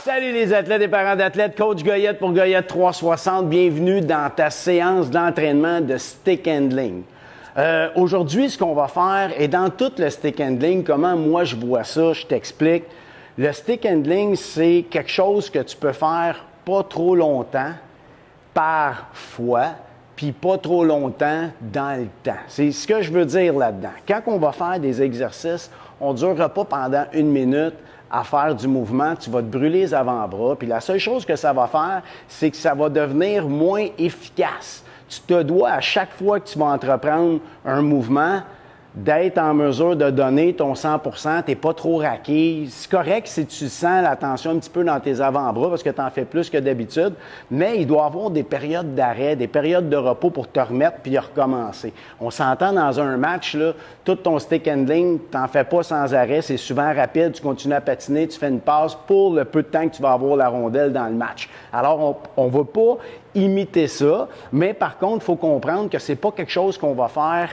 Salut les athlètes et parents d'athlètes, Coach Goyette pour Goyette 360. Bienvenue dans ta séance d'entraînement de stick handling. Aujourd'hui, ce qu'on va faire, et dans tout le stick handling, comment moi je vois ça, je t'explique. Le stick handling, c'est quelque chose que tu peux faire pas trop longtemps, par fois, puis pas trop longtemps dans le temps. C'est ce que je veux dire là-dedans. Quand on va faire des exercices, on ne durera pas pendant 1 minute à faire du mouvement, tu vas te brûler les avant-bras, puis la seule chose que ça va faire, c'est que ça va devenir moins efficace. Tu te dois, à chaque fois que tu vas entreprendre un mouvement, d'être en mesure de donner ton 100%, tu n'es pas trop raqué. C'est correct si tu sens la tension un petit peu dans tes avant-bras parce que tu en fais plus que d'habitude, mais il doit y avoir des périodes d'arrêt, des périodes de repos pour te remettre puis recommencer. On s'entend dans un match, là, tout ton stick handling, tu n'en fais pas sans arrêt, c'est souvent rapide, tu continues à patiner, tu fais une passe pour le peu de temps que tu vas avoir la rondelle dans le match. Alors, on ne va pas imiter ça, mais par contre, il faut comprendre que ce n'est pas quelque chose qu'on va faire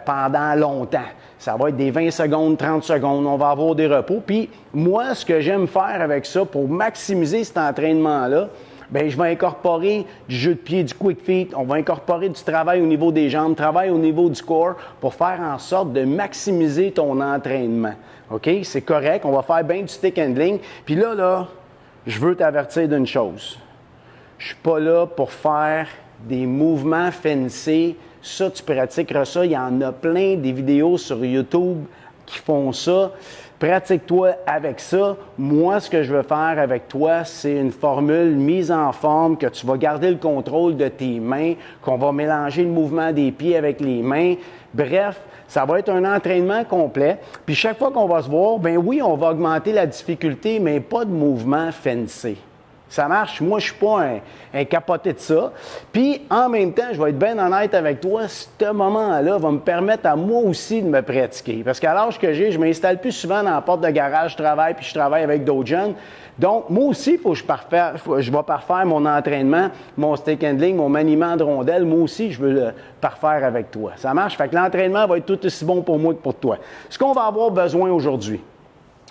pendant longtemps. Ça va être des 20 secondes, 30 secondes, on va avoir des repos. Puis moi, ce que j'aime faire avec ça pour maximiser cet entraînement-là, bien, je vais incorporer du jeu de pied, du quick feet, on va incorporer du travail au niveau des jambes, travail au niveau du corps pour faire en sorte de maximiser ton entraînement. OK? C'est correct, on va faire bien du stick handling. Puis là, je veux t'avertir d'une chose. Je ne suis pas là pour faire des mouvements fancy. Ça, tu pratiqueras ça. Il y en a plein des vidéos sur YouTube qui font ça. Pratique-toi avec ça. Moi, ce que je veux faire avec toi, c'est une formule mise en forme que tu vas garder le contrôle de tes mains, qu'on va mélanger le mouvement des pieds avec les mains. Bref, ça va être un entraînement complet. Puis chaque fois qu'on va se voir, bien oui, on va augmenter la difficulté, mais pas de mouvement fancy. Ça marche. Moi, je ne suis pas un capoté de ça. Puis, en même temps, je vais être bien honnête avec toi, ce moment-là va me permettre à moi aussi de me pratiquer. Parce qu'à l'âge que j'ai, je ne m'installe plus souvent dans la porte de garage, je travaille, puis je travaille avec d'autres jeunes. Donc, moi aussi, il faut que je vais parfaire mon entraînement, mon stick handling, mon maniement de rondelle. Moi aussi, je veux le parfaire avec toi. Ça marche? Fait que l'entraînement va être tout aussi bon pour moi que pour toi. Ce qu'on va avoir besoin aujourd'hui,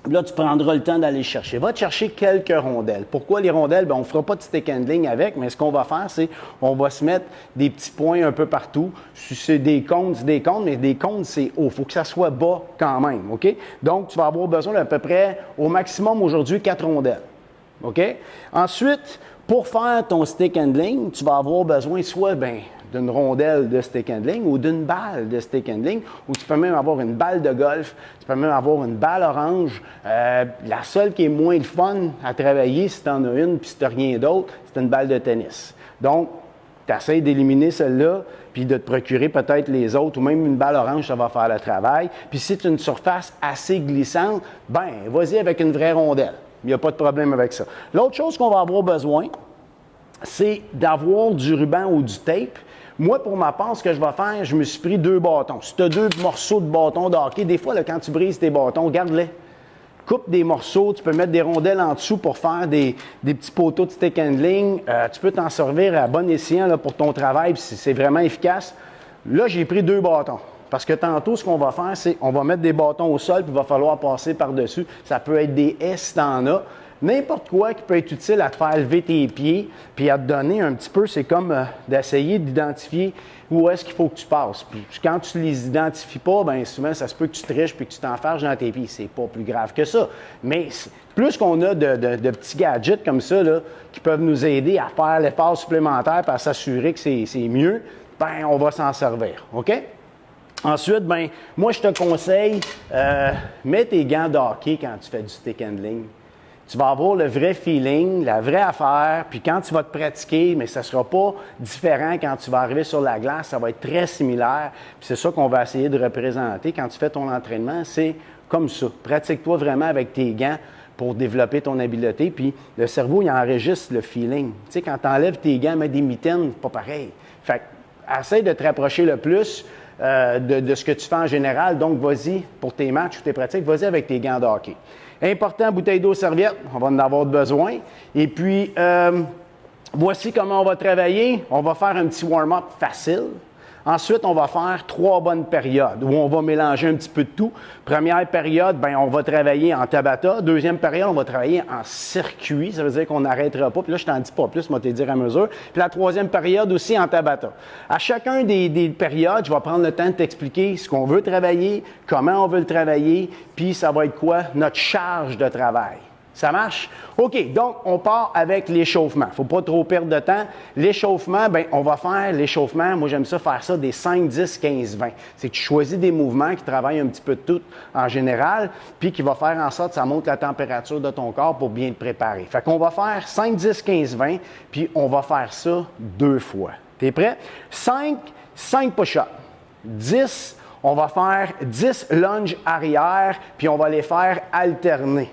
là, tu prendras le temps d'aller chercher. Va te chercher quelques rondelles. Pourquoi les rondelles? Bien, on ne fera pas de stick handling avec, mais ce qu'on va faire, c'est on va se mettre des petits points un peu partout. Si c'est des cônes, c'est des cônes, mais des cônes, c'est haut. Il faut que ça soit bas quand même, OK? Donc, tu vas avoir besoin d'à peu près, au maximum aujourd'hui, 4 rondelles. OK? Ensuite, pour faire ton stick handling, tu vas avoir besoin soit d'une rondelle de stick handling ou d'une balle de stick handling, ou tu peux même avoir une balle de golf, tu peux même avoir une balle orange. La seule qui est moins le fun à travailler, si tu en as une puis si tu n'as rien d'autre, c'est une balle de tennis. Donc, tu essaies d'éliminer celle-là, puis de te procurer peut-être les autres, ou même une balle orange, ça va faire le travail. Puis si tu as une surface assez glissante, bien, vas-y avec une vraie rondelle. Il n'y a pas de problème avec ça. L'autre chose qu'on va avoir besoin, c'est d'avoir du ruban ou du tape. Moi, pour ma part, ce que je vais faire, je me suis pris 2 bâtons. Si tu as 2 morceaux de bâtons de hockey, des fois, là, quand tu brises tes bâtons, garde-les. Coupe des morceaux, tu peux mettre des rondelles en dessous pour faire des petits poteaux de stick handling. Tu peux t'en servir à bon escient là, pour ton travail, puis c'est vraiment efficace. Là, j'ai pris 2 bâtons. Parce que tantôt, ce qu'on va faire, c'est on va mettre des bâtons au sol, puis il va falloir passer par-dessus. Ça peut être des S si tu en as. N'importe quoi qui peut être utile à te faire lever tes pieds, puis à te donner un petit peu, c'est comme d'essayer d'identifier où est-ce qu'il faut que tu passes. Puis quand tu ne les identifies pas, bien souvent, ça se peut que tu triches puis que tu t'enfarges dans tes pieds. C'est pas plus grave que ça. Mais plus qu'on a de petits gadgets comme ça, là, qui peuvent nous aider à faire l'effort supplémentaire et à s'assurer que c'est mieux, bien, on va s'en servir. OK? Ensuite, bien, moi, je te conseille, mets tes gants de hockey quand tu fais du stick handling. Tu vas avoir le vrai feeling, la vraie affaire, puis quand tu vas te pratiquer, mais ça ne sera pas différent quand tu vas arriver sur la glace, ça va être très similaire. Puis c'est ça qu'on va essayer de représenter quand tu fais ton entraînement, c'est comme ça. Pratique-toi vraiment avec tes gants pour développer ton habileté, puis le cerveau, il enregistre le feeling. Tu sais, quand tu enlèves tes gants, mets des mitaines, c'est pas pareil. Fait que, essaie de te rapprocher le plus de ce que tu fais en général. Donc, vas-y pour tes matchs ou tes pratiques, vas-y avec tes gants de hockey. Important, bouteille d'eau, serviette, on va en avoir besoin. Et puis, voici comment on va travailler. On va faire un petit warm-up facile. Ensuite, on va faire 3 bonnes périodes où on va mélanger un petit peu de tout. Première période, bien, on va travailler en Tabata. Deuxième période, on va travailler en circuit. Ça veut dire qu'on n'arrêtera pas. Puis là, je t'en dis pas plus, moi, te dire à mesure. Puis la troisième période aussi en Tabata. À chacun des périodes, je vais prendre le temps de t'expliquer ce qu'on veut travailler, comment on veut le travailler, puis ça va être quoi notre charge de travail. Ça marche? OK, donc on part avec l'échauffement. Il ne faut pas trop perdre de temps. L'échauffement, bien, on va faire l'échauffement. Moi, j'aime ça faire ça des 5, 10, 15, 20. C'est que tu choisis des mouvements qui travaillent un petit peu de tout en général, puis qui va faire en sorte que ça monte la température de ton corps pour bien te préparer. Fait qu'on va faire 5, 10, 15, 20, puis on va faire ça 2 fois. T'es prêt? 5 push-ups. 10, on va faire 10 lunges arrière, puis on va les faire alterner.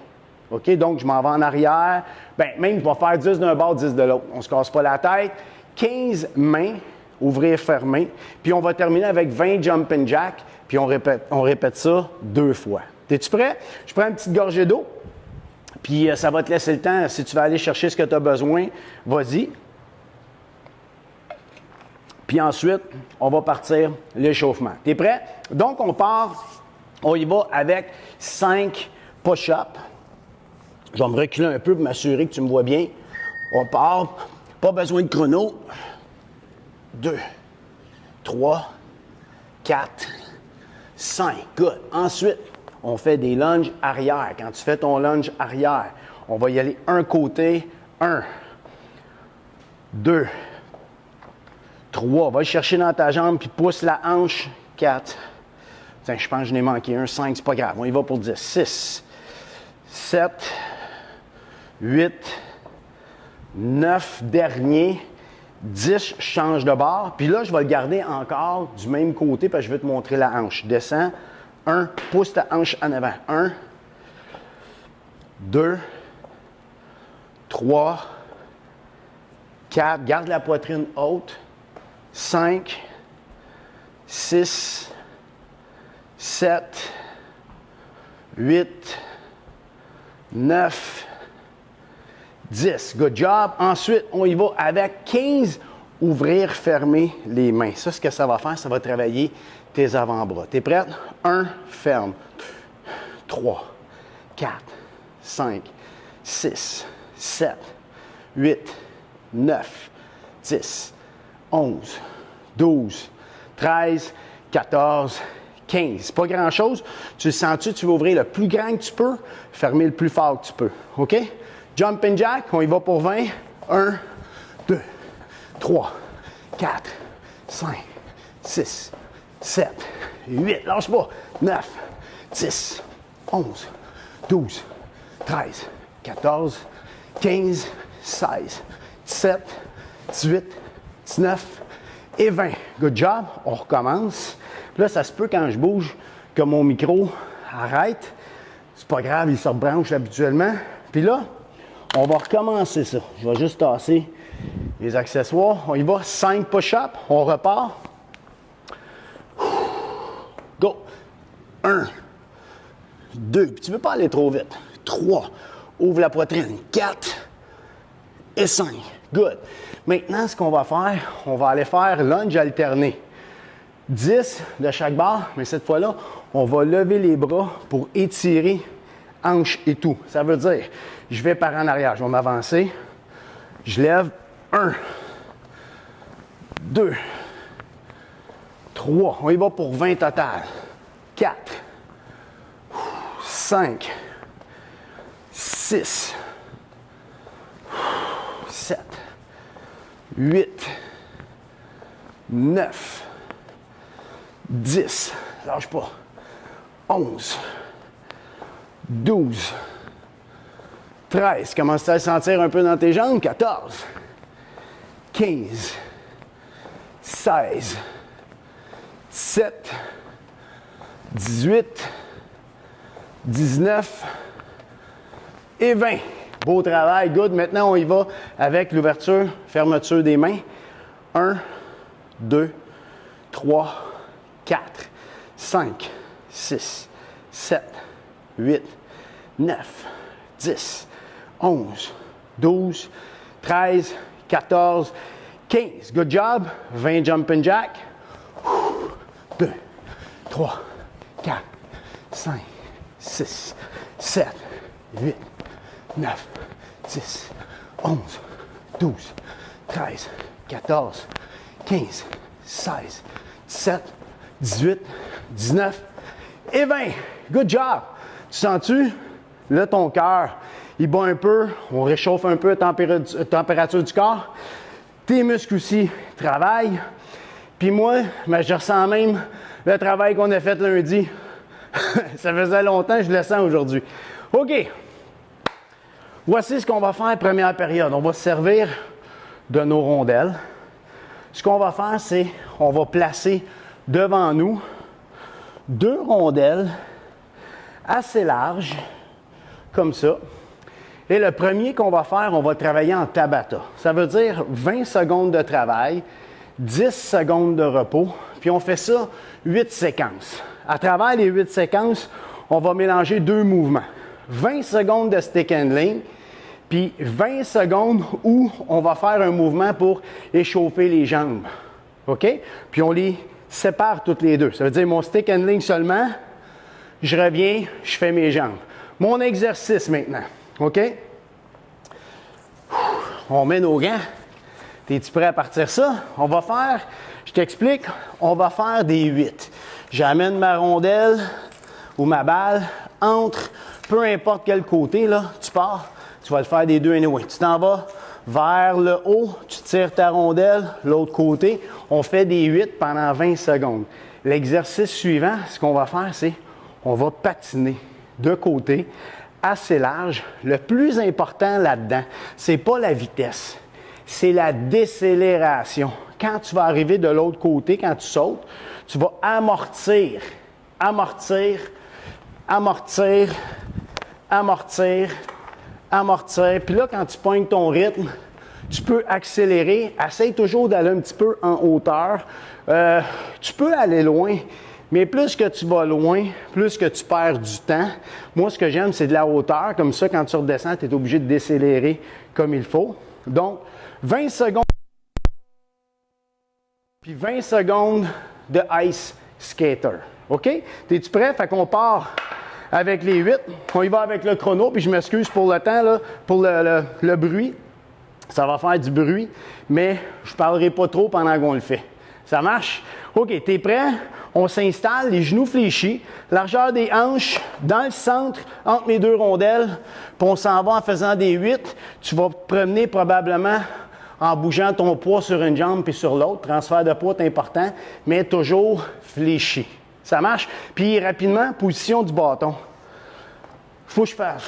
OK? Donc, je m'en vais en arrière. Bien, même, je vais faire 10 d'un bord, 10 de l'autre. On ne se casse pas la tête. 15 mains, ouvrir, fermer. Puis, on va terminer avec 20 jumping jack. Puis, on répète ça 2 fois. Es-tu prêt? Je prends une petite gorgée d'eau. Puis, ça va te laisser le temps. Si tu vas aller chercher ce que tu as besoin, vas-y. Puis ensuite, on va partir l'échauffement. Tu es prêt? Donc, on y va avec 5 push-ups. Je vais me reculer un peu pour m'assurer que tu me vois bien. On part. Pas besoin de chrono. 2, 3, 4, 5. Good. Ensuite, on fait des lunges arrière. Quand tu fais ton lunge arrière, on va y aller un côté. 1, 2, 3. Va le chercher dans ta jambe puis pousse la hanche. 4. Tiens, je pense que je n'ai manqué un. 5, c'est pas grave. On y va pour 10. 6, 7, 8, 9, dernier, 10, je change de bord. Puis là, je vais le garder encore du même côté parce que je vais te montrer la hanche. Descends. 1, pousse ta hanche en avant. 1, 2, 3, 4, garde la poitrine haute. 5, 6, 7, 8, 9, 10. Good job. Ensuite, on y va avec 15. Ouvrir, fermer les mains. Ça, ce que ça va faire, ça va travailler tes avant-bras. Tu es prête? 1, ferme. 3, 4, 5, 6, 7, 8, 9, 10, 11, 12, 13, 14, 15. Pas grand-chose. Tu le sens-tu? Tu vas ouvrir le plus grand que tu peux, fermer le plus fort que tu peux. OK? Jumping jack, on y va pour 20. 1, 2, 3, 4, 5, 6, 7, 8. Lâche pas. 9, 10, 11, 12, 13, 14, 15, 16, 17, 18, 19 et 20. Good job. On recommence. Puis là, ça se peut quand je bouge que mon micro arrête. C'est pas grave, il se rebranche habituellement. Puis là, on va recommencer ça. Je vais juste tasser les accessoires. On y va. 5 push-ups. On repart. Go. 1, 2. Puis tu ne veux pas aller trop vite. 3. Ouvre la poitrine. 4 et 5. Good. Maintenant, ce qu'on va faire, on va aller faire lunge alterné. 10 de chaque barre, mais cette fois-là, on va lever les bras pour étirer hanche et tout. Ça veut dire, je vais par en arrière, je vais m'avancer, je lève 1, 2, 3, on y va pour 20 total, 4, 5, 6, 7, 8, 9, 10, lâche pas, 11, 12, 13, commence à le sentir un peu dans tes jambes, 14, 15, 16, 17, 18, 19 et 20. Beau travail, good. Maintenant, on y va avec l'ouverture, fermeture des mains. 1, 2, 3, 4, 5, 6, 7, 8, 9, 10, 11, 12, 13, 14, 15. Good job. 20 jumping jack. 2, 3, 4, 5, 6, 7, 8, 9, 10, 11, 12, 13, 14, 15, 16, 17, 18, 19 et 20. Good job! Tu sens-tu? Là, ton cœur, il bat un peu. On réchauffe un peu la température du corps. Tes muscles aussi travaillent. Puis moi, ben, je ressens même le travail qu'on a fait lundi. Ça faisait longtemps, je le sens aujourd'hui. OK. Voici ce qu'on va faire première période. On va se servir de nos rondelles. Ce qu'on va faire, c'est on va placer devant nous 2 rondelles assez larges, comme ça. Et le premier qu'on va faire, on va travailler en Tabata. Ça veut dire 20 secondes de travail, 10 secondes de repos, puis on fait ça 8 séquences. À travers les 8 séquences, on va mélanger 2 mouvements. 20 secondes de stick handling, puis 20 secondes où on va faire un mouvement pour échauffer les jambes. OK? Puis on les sépare toutes les deux. Ça veut dire mon stick handling seulement, je reviens, je fais mes jambes. Mon exercice maintenant. OK? On met nos gants. Es-tu prêt à partir ça? On va faire, je t'explique, on va faire des 8. J'amène ma rondelle ou ma balle entre, peu importe quel côté, là, tu pars, tu vas le faire des 2 anyway. Tu t'en vas vers le haut, tu tires ta rondelle, l'autre côté. On fait des 8 pendant 20 secondes. L'exercice suivant, ce qu'on va faire, c'est on va patiner de côté assez large. Le plus important là-dedans, c'est pas la vitesse, c'est la décélération. Quand tu vas arriver de l'autre côté, quand tu sautes, tu vas amortir, amortir, amortir, amortir, amortir. Puis là, quand tu pognes ton rythme, tu peux accélérer. Essaye toujours d'aller un petit peu en hauteur. Tu peux aller loin, mais plus que tu vas loin, plus que tu perds du temps. Moi, ce que j'aime, c'est de la hauteur. Comme ça, quand tu redescends, tu es obligé de décélérer comme il faut. Donc, 20 secondes, puis 20 secondes de ice skater. OK? Es-tu prêt? Fait qu'on part avec les 8. On y va avec le chrono, puis je m'excuse pour le temps, là, pour le bruit. Ça va faire du bruit, mais je ne parlerai pas trop pendant qu'on le fait. Ça marche? OK, t'es prêt? On s'installe, les genoux fléchis, largeur des hanches dans le centre, entre mes 2 rondelles, puis on s'en va en faisant des 8. Tu vas te promener probablement en bougeant ton poids sur une jambe puis sur l'autre. Transfert de poids est important, mais toujours fléchi. Ça marche? Puis rapidement, position du bâton. Faut que je fasse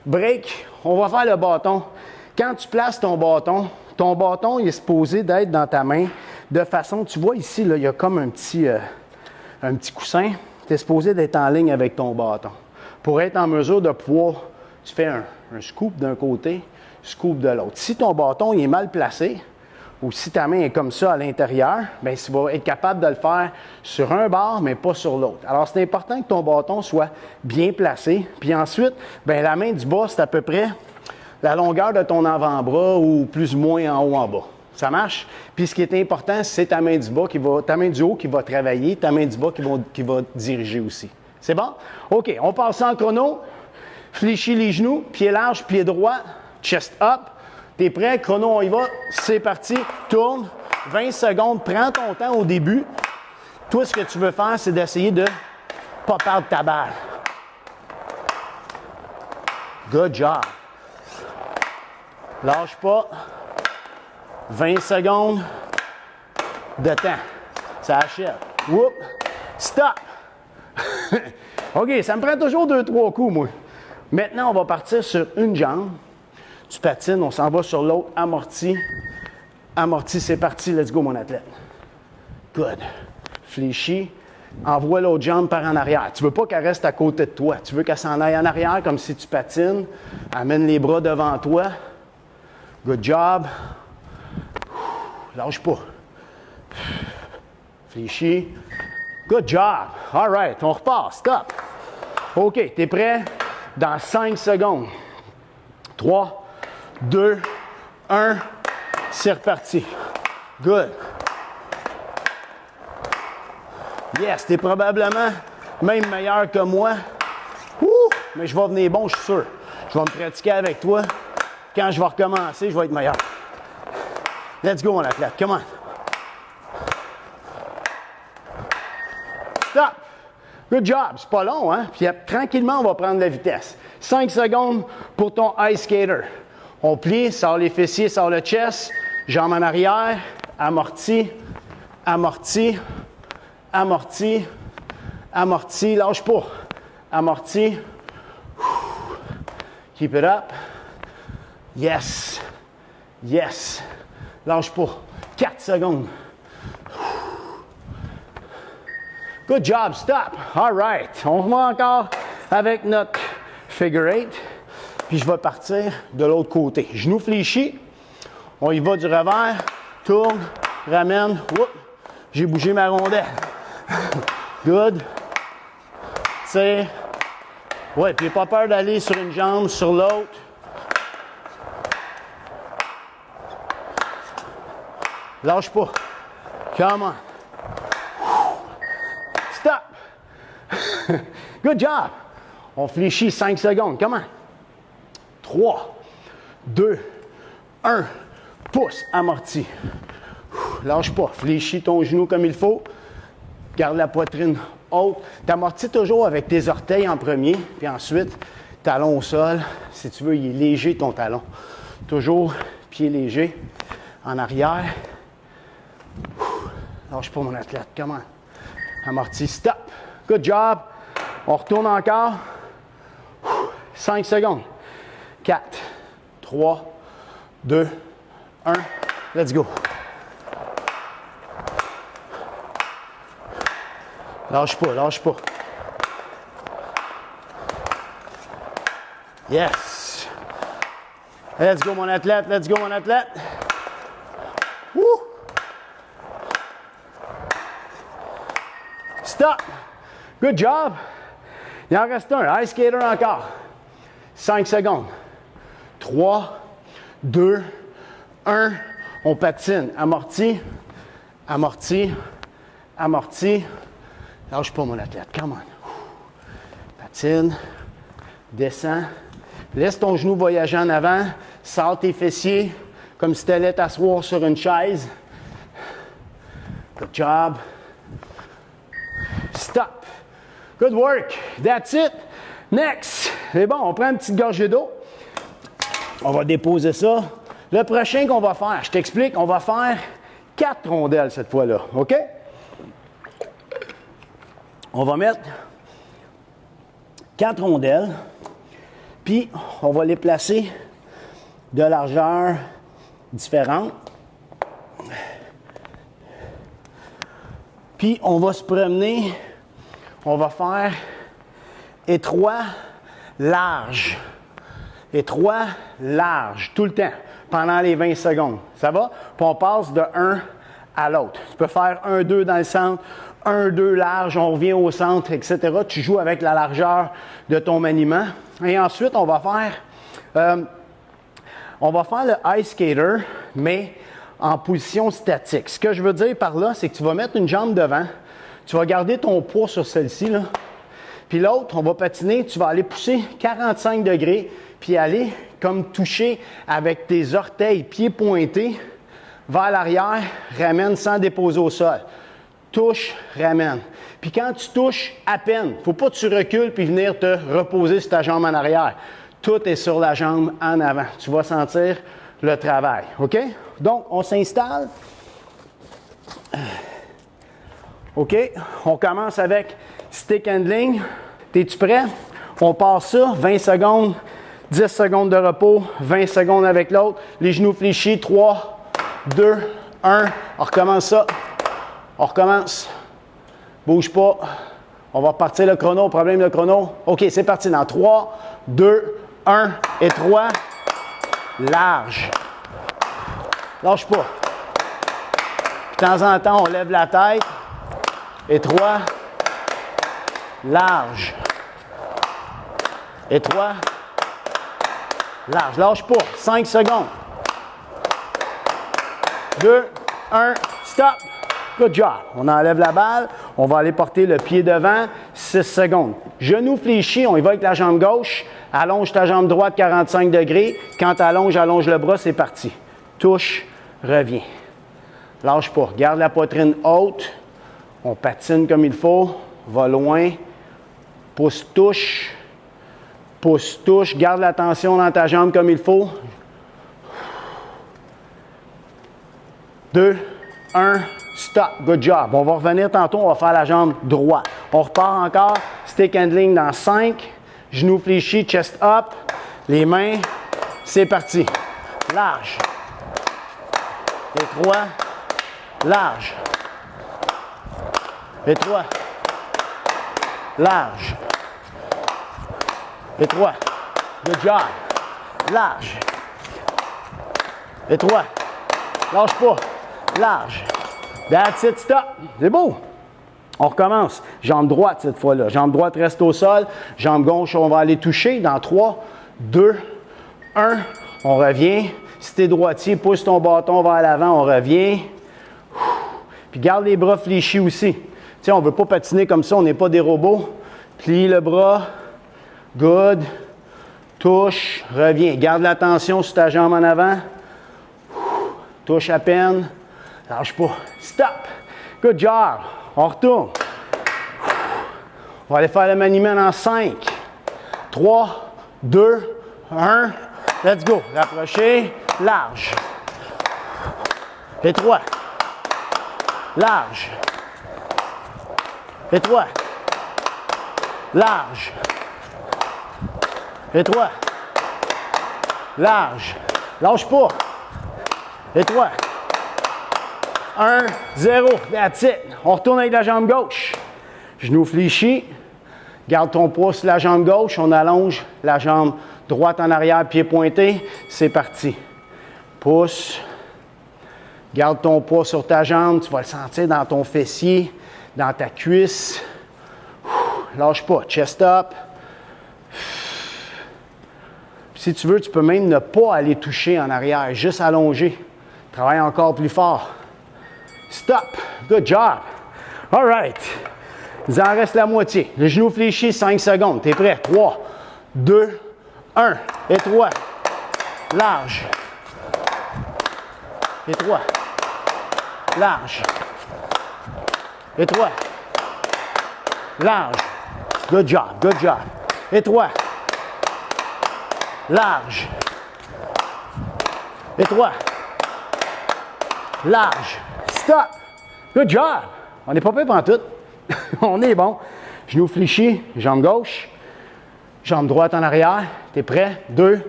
break. On va faire le bâton. Quand tu places ton bâton, il est supposé d'être dans ta main de façon, tu vois ici, là, il y a comme un petit coussin. Tu es supposé d'être en ligne avec ton bâton. Pour être en mesure de pouvoir, tu fais un scoop d'un côté, scoop de l'autre. Si ton bâton il est mal placé, ou si ta main est comme ça à l'intérieur, bien, tu vas être capable de le faire sur un bord, mais pas sur l'autre. Alors, c'est important que ton bâton soit bien placé. Puis ensuite, bien, la main du bas, c'est à peu près la longueur de ton avant-bras ou plus ou moins en haut en bas. Ça marche? Puis ce qui est important, c'est ta main du bas ta main du haut qui va travailler, ta main du bas qui va diriger aussi. C'est bon? OK, on passe en chrono. Fléchis les genoux, pied large, pied droit, chest up. T'es prêt? Chrono, on y va. C'est parti. Tourne. 20 secondes. Prends ton temps au début. Toi, ce que tu veux faire, c'est d'essayer de ne pas perdre ta balle. Good job. Lâche pas. 20 secondes de temps. Ça achève. Whoop. Stop. OK, ça me prend toujours 2-3 coups, moi. Maintenant, on va partir sur une jambe. Tu patines, on s'en va sur l'autre. Amorti. Amorti, c'est parti. Let's go, mon athlète. Good. Fléchis. Envoie l'autre jambe par en arrière. Tu ne veux pas qu'elle reste à côté de toi. Tu veux qu'elle s'en aille en arrière comme si tu patines. Amène les bras devant toi. Good job. Lâche pas. Fléchis. Good job. All right, on repart. Stop. OK, tu es prêt? Dans 5 secondes. 3, 2, 1. C'est reparti. Good. Yes, t'es probablement même meilleur que moi. Ouh, mais je vais venir bon, je suis sûr. Je vais me pratiquer avec toi. Quand je vais recommencer, je vais être meilleur. Let's go, mon athlète. Come on. Stop. Good job. C'est pas long, hein? Puis tranquillement, on va prendre la vitesse. 5 secondes pour ton ice skater. On plie, sort les fessiers, sort le chest. Jambes en arrière. Amorti. Amorti. Amorti. Amorti. Lâche pas. Amorti. Keep it up. Yes. Yes. Lâche pas. 4 secondes. Good job. Stop. All right. On remet encore avec notre figure 8. Puis je vais partir de l'autre côté. Genoux fléchis. On y va du revers. Tourne. Ramène. Whoop. J'ai bougé ma rondelle. Good. Tire. Ouais, puis pas peur d'aller sur une jambe, sur l'autre. Lâche pas. Come on. Stop. Good job. On fléchit 5 secondes. Comment? 3, 2, 1. Pousse, amorti. Lâche pas. Fléchis ton genou comme il faut. Garde la poitrine haute. T'amortis toujours avec tes orteils en premier. Puis ensuite, talon au sol. Si tu veux, il est léger ton talon. Toujours pied léger. En arrière. Lâche pas mon athlète. Comment? Amorti. Stop. Good job. On retourne encore. 5 secondes. 4, 3, 2, 1. Let's go. Lâche pas, lâche pas. Yes. Let's go, mon athlète. Let's go, mon athlète. Woo. Stop. Good job. Il en reste un. Ice skater encore. 5 secondes. 3, 2, 1. On patine. Amorti. Amorti. Amorti. Lâche pas, mon athlète. Come on. Patine. Descends. Laisse ton genou voyager en avant. Sors tes fessiers comme si tu allais t'asseoir sur une chaise. Good job. Stop. Good work. That's it. Next. C'est bon, on prend une petite gorgée d'eau. On va déposer ça. Le prochain qu'on va faire, je t'explique, on va faire 4 rondelles cette fois-là. OK? On va mettre 4 rondelles. Puis, on va les placer de largeur différente. Puis, on va se promener. On va faire étroit, large. Étroit, large, tout le temps, pendant les 20 secondes. Ça va? Puis on passe de un à l'autre. Tu peux faire 1-2 dans le centre, 1-2 large, on revient au centre, etc. Tu joues avec la largeur de ton maniement. Et ensuite, on va faire le ice skater, mais en position statique. Ce que je veux dire par là, c'est que tu vas mettre une jambe devant, tu vas garder ton poids sur celle-ci, là. Puis l'autre, on va patiner, tu vas aller pousser 45 degrés, puis aller comme toucher avec tes orteils, pieds pointés, vers l'arrière, ramène sans déposer au sol. Touche, ramène. Puis quand tu touches, à peine, il ne faut pas que tu recules puis venir te reposer sur ta jambe en arrière. Tout est sur la jambe en avant. Tu vas sentir le travail. OK? Donc, on s'installe. OK? On commence avec stick handling. Es-tu prêt? On passe ça, 20 secondes, 10 secondes de repos, 20 secondes avec l'autre. Les genoux fléchis, 3, 2, 1. On recommence ça. On recommence. Bouge pas. On va repartir le chrono. Problème de chrono. OK, c'est parti. Dans 3, 2, 1. Étroit. Large. Lâche pas. De temps en temps, on lève la tête. Étroit. Large. Étroit. Large. Lâche pas. 5 secondes. 2, 1. Stop. Good job. On enlève la balle. On va aller porter le pied devant, 6 secondes. Genou fléchi, on y va avec la jambe gauche. Allonge ta jambe droite 45 degrés. Quand tu allonges, allonge le bras, c'est parti. Touche, reviens. Lâche pas. Garde la poitrine haute. On patine comme il faut. Va loin. Pousse, touche. Pousse, touche. Garde la tension dans ta jambe comme il faut. 2, 1, stop. Good job. On va revenir tantôt, on va faire la jambe droite. On repart encore. Stick handling dans 5. Genoux fléchis, chest up. Les mains. C'est parti. Large. Étroit. Large. Étroit. Large. Étroit. Good job. Large. Étroit. Lâche pas. Large. That's it, stop. C'est beau. On recommence. Jambe droite cette fois-là. Jambe droite reste au sol. Jambe gauche, on va aller toucher. Dans 3, 2, 1. On revient. Si tu es droitier, pousse ton bâton vers l'avant. On revient. Puis garde les bras fléchis aussi. Tu sais, on ne veut pas patiner comme ça. On n'est pas des robots. Plie le bras. Good. Touche. Reviens. Garde la tension sur ta jambe en avant. Touche à peine. Lâche pas. Stop. Good job. On retourne. On va aller faire le maniement dans 5, 3, 2, 1. Let's go. Rapprocher. Large. Étroit. Large. Étroit. Large. Étroit. Large. Lâche pas. Étroit. 1, 0. That's it. On retourne avec la jambe gauche. Genou fléchi. Garde ton poids sur la jambe gauche. On allonge la jambe droite en arrière, pied pointé. C'est parti. Pousse. Garde ton poids sur ta jambe. Tu vas le sentir dans ton fessier, dans ta cuisse. Lâche pas. Chest up. Si tu veux, tu peux même ne pas aller toucher en arrière, juste allonger. Travaille encore plus fort. Stop. Good job. All right. Il en reste la moitié. Le genou fléchi, 5 secondes. Tu es prêt? 3, 2, 1. Étroit. Large. Étroit. Large. Étroit. Large. Good job. Good job. Étroit. Large. Étroit. Large. Stop. Good job. On n'est pas prêt pour tout. On est bon. Genou fléchi, jambe gauche. Jambe droite en arrière. Tu es prêt? 2,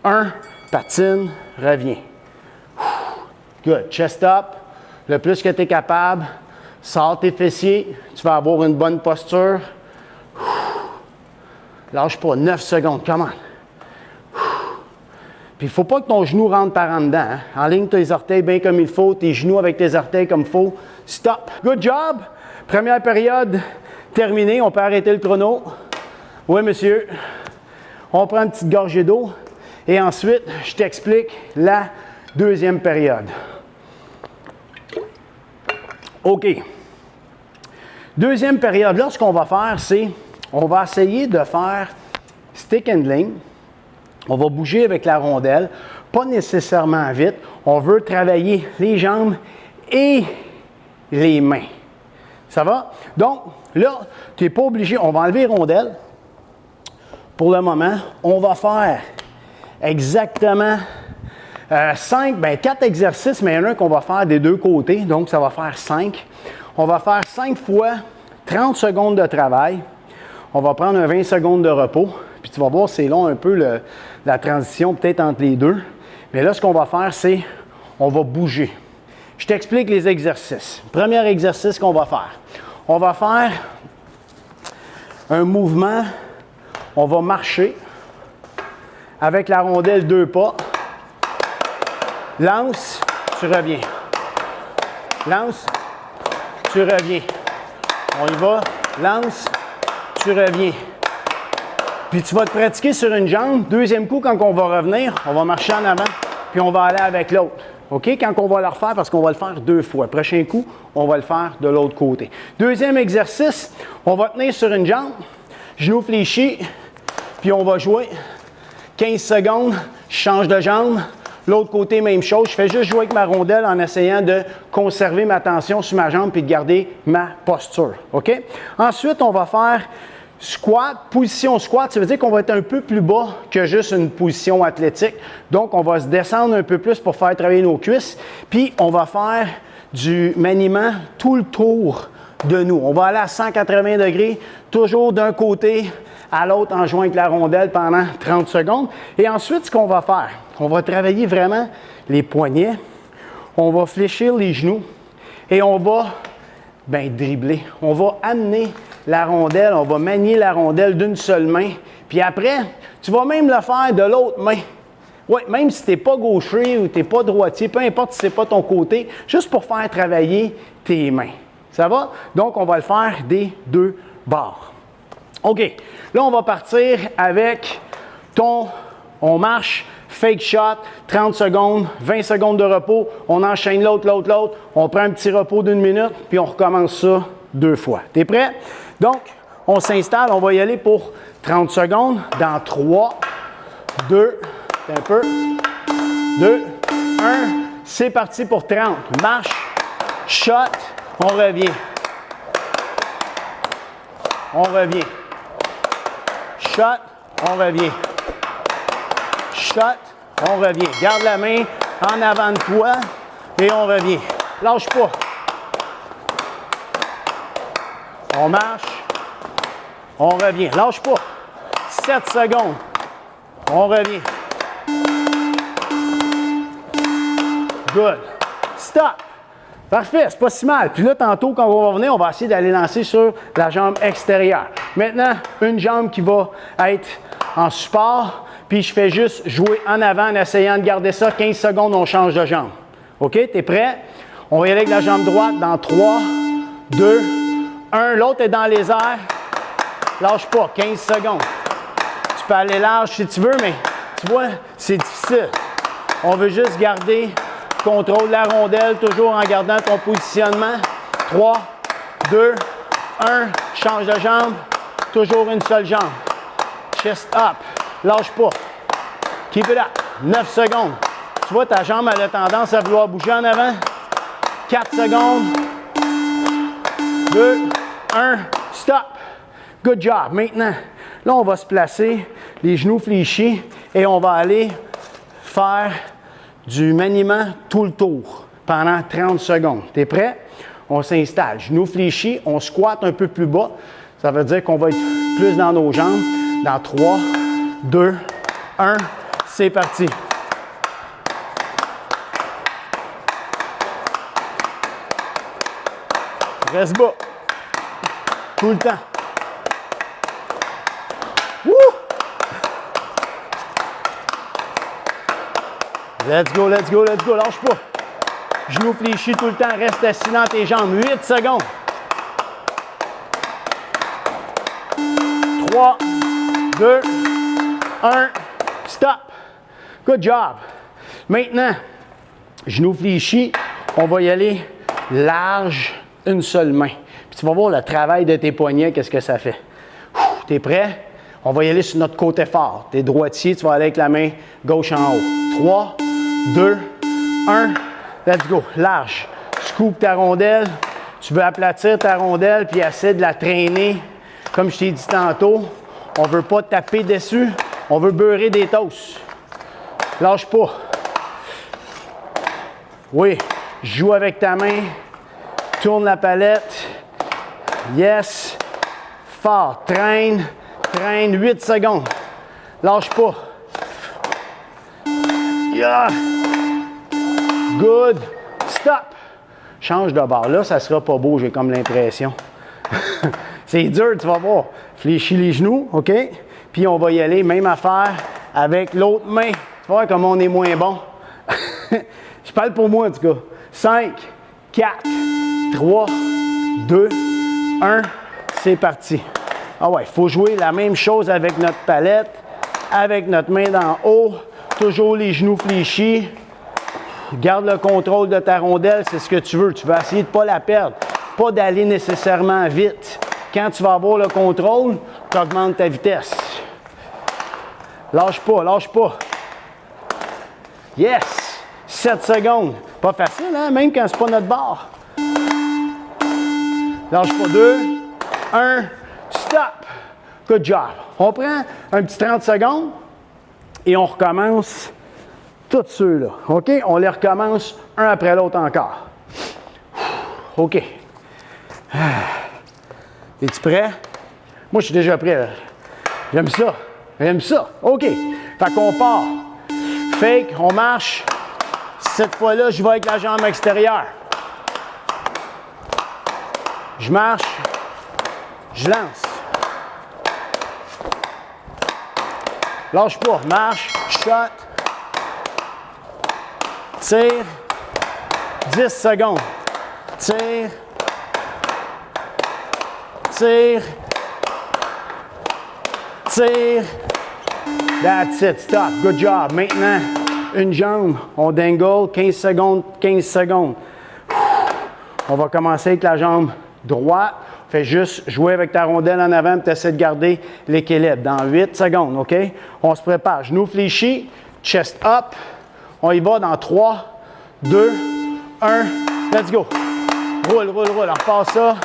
1. Patine. Reviens. Good. Chest up. Le plus que tu es capable. Sors tes fessiers. Tu vas avoir une bonne posture. Lâche pas. 9 secondes. Come on. Puis il ne faut pas que ton genou rentre par en dedans. Hein? Enligne tes orteils bien comme il faut, tes genoux avec tes orteils comme il faut. Stop. Good job. Première période terminée. On peut arrêter le chrono. Oui, monsieur. On prend une petite gorgée d'eau. Et ensuite, je t'explique la deuxième période. OK. Deuxième période, là, ce qu'on va faire, c'est on va essayer de faire stick handling. On va bouger avec la rondelle, pas nécessairement vite. On veut travailler les jambes et les mains. Ça va? Donc, là, tu n'es pas obligé. On va enlever les rondelles. Pour le moment, on va faire exactement 4 exercices, mais il y en a un qu'on va faire des deux côtés. Donc, ça va faire 5. On va faire 5 fois 30 secondes de travail. On va prendre un 20 secondes de repos. Puis tu vas voir, c'est long un peu la transition peut-être entre les deux. Mais là, ce qu'on va faire, c'est on va bouger. Je t'explique les exercices. Premier exercice qu'on va faire. On va faire un mouvement. On va marcher avec la rondelle 2 pas. Lance, tu reviens. Lance, tu reviens. On y va. Lance, tu reviens. Puis tu vas te pratiquer sur une jambe. Deuxième coup, quand on va revenir, on va marcher en avant, puis on va aller avec l'autre. OK? Quand on va le refaire, parce qu'on va le faire 2 fois. Prochain coup, on va le faire de l'autre côté. Deuxième exercice, on va tenir sur une jambe, genou fléchi, puis on va jouer 15 secondes, je change de jambe. L'autre côté, même chose. Je fais juste jouer avec ma rondelle en essayant de conserver ma tension sur ma jambe puis de garder ma posture. OK? Ensuite, on va faire squat. Position squat, ça veut dire qu'on va être un peu plus bas que juste une position athlétique. Donc, on va se descendre un peu plus pour faire travailler nos cuisses. Puis, on va faire du maniement tout le tour de nous. On va aller à 180 degrés, toujours d'un côté à l'autre en jouant avec la rondelle pendant 30 secondes. Et ensuite, ce qu'on va faire, on va travailler vraiment les poignets, on va fléchir les genoux et on va dribbler. On va amener la rondelle, on va manier la rondelle d'une seule main. Puis après, tu vas même le faire de l'autre main. Oui, même si tu n'es pas gaucher ou tu n'es pas droitier, peu importe si ce n'est pas ton côté, juste pour faire travailler tes mains. Ça va? Donc, on va le faire des 2 bords. OK. Là, on va partir avec on marche, fake shot, 30 secondes, 20 secondes de repos, on enchaîne l'autre, on prend un petit repos d'1 minute, puis on recommence ça 2 fois. T'es prêt? Donc, on s'installe, on va y aller pour 30 secondes dans 3, 2, un peu, 2, 1, c'est parti pour 30. Marche, shot, on revient. On revient. Shot, on revient. Shot, on revient. Garde la main en avant de toi et on revient. Lâche pas. On marche. On revient. Lâche pas. 7 secondes. On revient. Good. Stop. Parfait, c'est pas si mal. Puis là, tantôt, quand on va revenir, on va essayer d'aller lancer sur la jambe extérieure. Maintenant, une jambe qui va être en support, puis je fais juste jouer en avant en essayant de garder ça. 15 secondes, on change de jambe. OK? T'es prêt? On va y aller avec la jambe droite dans 3, 2, 1. L'autre est dans les airs. Lâche pas. 15 secondes. Tu peux aller large si tu veux, mais tu vois, c'est difficile. On veut juste garder contrôle de la rondelle, toujours en gardant ton positionnement. 3, 2, 1. Change de jambe. Toujours une seule jambe. Chest up. Lâche pas. Keep it up. 9 secondes. Tu vois, ta jambe a tendance à vouloir bouger en avant. 4 secondes. 2, 1. Stop. Good job. Maintenant, là, on va se placer, les genoux fléchis, et on va aller faire du maniement tout le tour pendant 30 secondes. Tu es prêt? On s'installe. Genoux fléchis, on squatte un peu plus bas. Ça veut dire qu'on va être plus dans nos jambes. Dans 3, 2, 1. C'est parti. Reste bas. Tout le temps. Woo! Let's go, let's go, let's go. Lâche pas. Genoux fléchis tout le temps. Reste assis dans tes jambes. 8 secondes. 3, 2, 1. Stop. Good job. Maintenant, genoux fléchis. On va y aller large, une seule main. Puis tu vas voir le travail de tes poignets, qu'est-ce que ça fait. Tu es prêt? On va y aller sur notre côté fort. Tu es droitier, tu vas aller avec la main gauche en haut. 3, 2, 1. Let's go. Large. Scoop ta rondelle. Tu veux aplatir ta rondelle puis essaie de la traîner. Comme je t'ai dit tantôt, on ne veut pas taper dessus. On veut beurrer des toasts. Lâche pas. Oui. Joue avec ta main. Tourne la palette. Yes. Fort. Traîne. Traîne. 8 secondes. Lâche pas. Yeah. Good. Stop. Change de bord. Là, ça ne sera pas beau, j'ai comme l'impression. C'est dur, tu vas voir. Fléchis les genoux, OK? Puis on va y aller, même affaire, avec l'autre main. Tu vas voir comment on est moins bon. Je parle pour moi, en tout cas. 5, 4, 3, 2, 1. C'est parti. Ah ouais, il faut jouer la même chose avec notre palette, avec notre main d'en haut. Toujours les genoux fléchis. Garde le contrôle de ta rondelle, c'est ce que tu veux. Tu vas essayer de ne pas la perdre, pas d'aller nécessairement vite. Quand tu vas avoir le contrôle, tu augmentes ta vitesse. Lâche pas, lâche pas. Yes! 7 secondes. Pas facile, hein? Même quand c'est pas notre barre. Lâche pas. 2, 1, stop. Good job. On prend un petit 30 secondes et on recommence tous ceux-là. OK? On les recommence un après l'autre encore. OK. Es-tu prêt? Moi, je suis déjà prêt. Là. J'aime ça. J'aime ça. OK. Fait qu'on part. Fake, on marche. Cette fois-là, je vais avec la jambe extérieure. Je marche. Je lance. Lâche pas. Marche. Shot. Tire. 10 secondes. Tire. Tire. Tire. That's it. Stop. Good job. Maintenant, une jambe. On dangle. 15 secondes. 15 secondes. On va commencer avec la jambe droite. Fais juste jouer avec ta rondelle en avant et tu essaies de garder l'équilibre. Dans 8 secondes, OK? On se prépare. Genoux fléchis. Chest up. On y va dans 3, 2, 1. Let's go. Roule, roule, roule. On repasse ça.